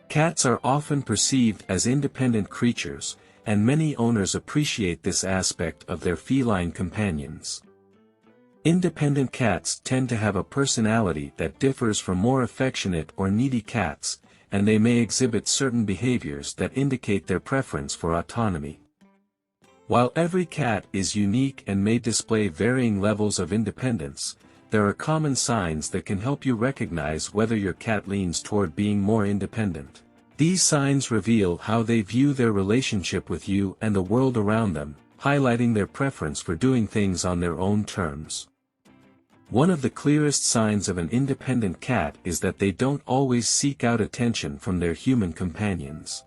Cats are often perceived as independent creatures, and many owners appreciate this aspect of their feline companions. Independent cats tend to have a personality that differs from more affectionate or needy cats, and they may exhibit certain behaviors that indicate their preference for autonomy. While every cat is unique and may display varying levels of independence, there are common signs that can help you recognize whether your cat leans toward being more independent. These signs reveal how they view their relationship with you and the world around them, highlighting their preference for doing things on their own terms. One of the clearest signs of an independent cat is that they don't always seek out attention from their human companions.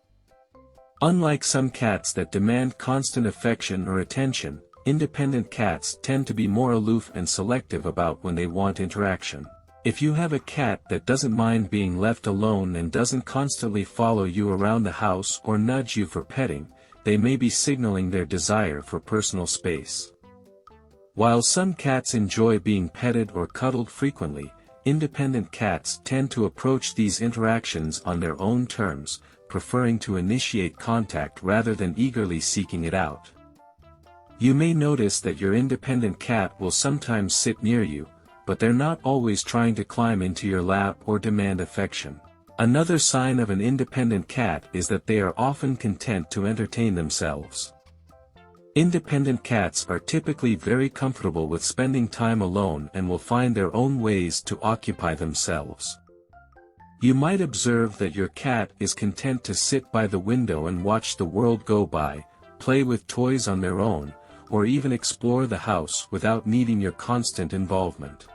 Unlike some cats that demand constant affection or attention, independent cats tend to be more aloof and selective about when they want interaction. If you have a cat that doesn't mind being left alone and doesn't constantly follow you around the house or nudge you for petting, they may be signaling their desire for personal space. While some cats enjoy being petted or cuddled frequently, independent cats tend to approach these interactions on their own terms, preferring to initiate contact rather than eagerly seeking it out. You may notice that your independent cat will sometimes sit near you, but they're not always trying to climb into your lap or demand affection. Another sign of an independent cat is that they are often content to entertain themselves. Independent cats are typically very comfortable with spending time alone and will find their own ways to occupy themselves. You might observe that your cat is content to sit by the window and watch the world go by, play with toys on their own, or even explore the house without needing your constant involvement.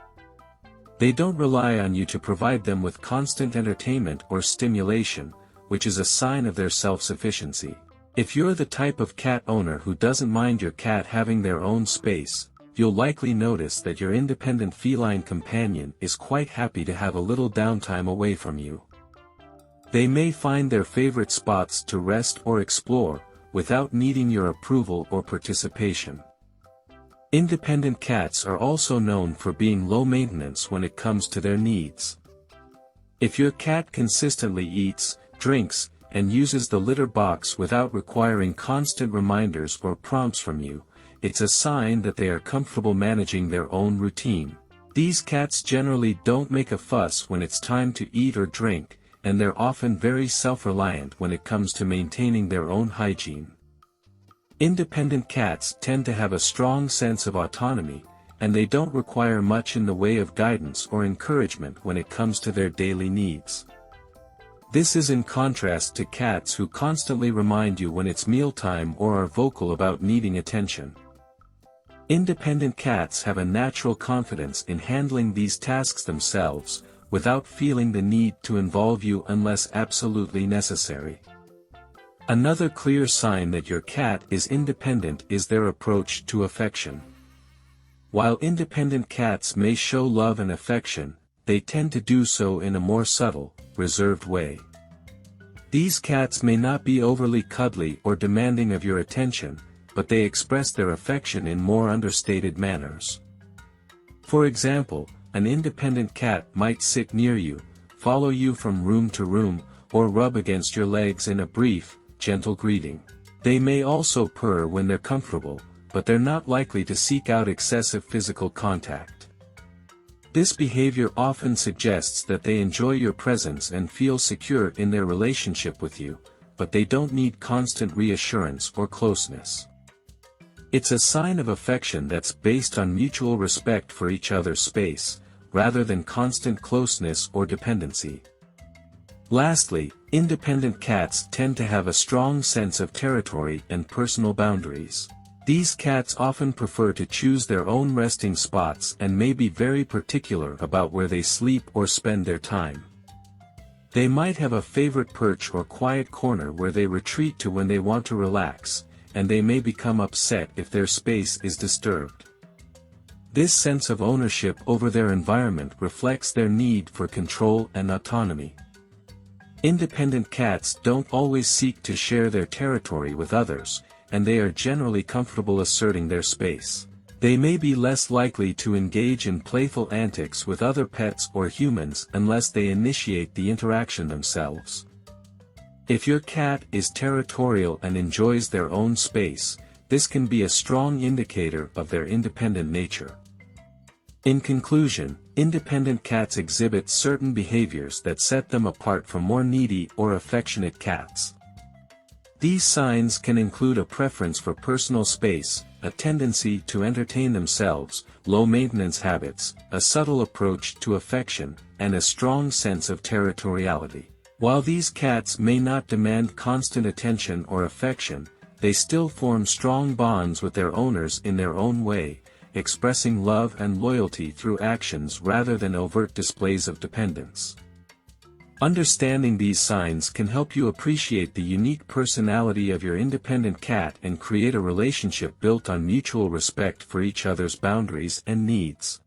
They don't rely on you to provide them with constant entertainment or stimulation, which is a sign of their self-sufficiency. If you're the type of cat owner who doesn't mind your cat having their own space, you'll likely notice that your independent feline companion is quite happy to have a little downtime away from you. They may find their favorite spots to rest or explore, without needing your approval or participation. Independent cats are also known for being low maintenance when it comes to their needs. If your cat consistently eats, drinks, and uses the litter box without requiring constant reminders or prompts from you, it's a sign that they are comfortable managing their own routine. These cats generally don't make a fuss when it's time to eat or drink, and they're often very self-reliant when it comes to maintaining their own hygiene. Independent cats tend to have a strong sense of autonomy, and they don't require much in the way of guidance or encouragement when it comes to their daily needs. This is in contrast to cats who constantly remind you when it's mealtime or are vocal about needing attention. Independent cats have a natural confidence in handling these tasks themselves, without feeling the need to involve you unless absolutely necessary. Another clear sign that your cat is independent is their approach to affection. While independent cats may show love and affection, they tend to do so in a more subtle, reserved way. These cats may not be overly cuddly or demanding of your attention, but they express their affection in more understated manners. For example, an independent cat might sit near you, follow you from room to room, or rub against your legs in a brief, gentle greeting. They may also purr when they're comfortable, but they're not likely to seek out excessive physical contact. This behavior often suggests that they enjoy your presence and feel secure in their relationship with you, but they don't need constant reassurance or closeness. It's a sign of affection that's based on mutual respect for each other's space, rather than constant closeness or dependency. Lastly, independent cats tend to have a strong sense of territory and personal boundaries. These cats often prefer to choose their own resting spots and may be very particular about where they sleep or spend their time. They might have a favorite perch or quiet corner where they retreat to when they want to relax, and they may become upset if their space is disturbed. This sense of ownership over their environment reflects their need for control and autonomy. Independent cats don't always seek to share their territory with others, and they are generally comfortable asserting their space. They may be less likely to engage in playful antics with other pets or humans unless they initiate the interaction themselves. If your cat is territorial and enjoys their own space, this can be a strong indicator of their independent nature. In conclusion, independent cats exhibit certain behaviors that set them apart from more needy or affectionate cats. These signs can include a preference for personal space, a tendency to entertain themselves, low maintenance habits, a subtle approach to affection, and a strong sense of territoriality. While these cats may not demand constant attention or affection, they still form strong bonds with their owners in their own way, expressing love and loyalty through actions rather than overt displays of dependence. Understanding these signs can help you appreciate the unique personality of your independent cat and create a relationship built on mutual respect for each other's boundaries and needs.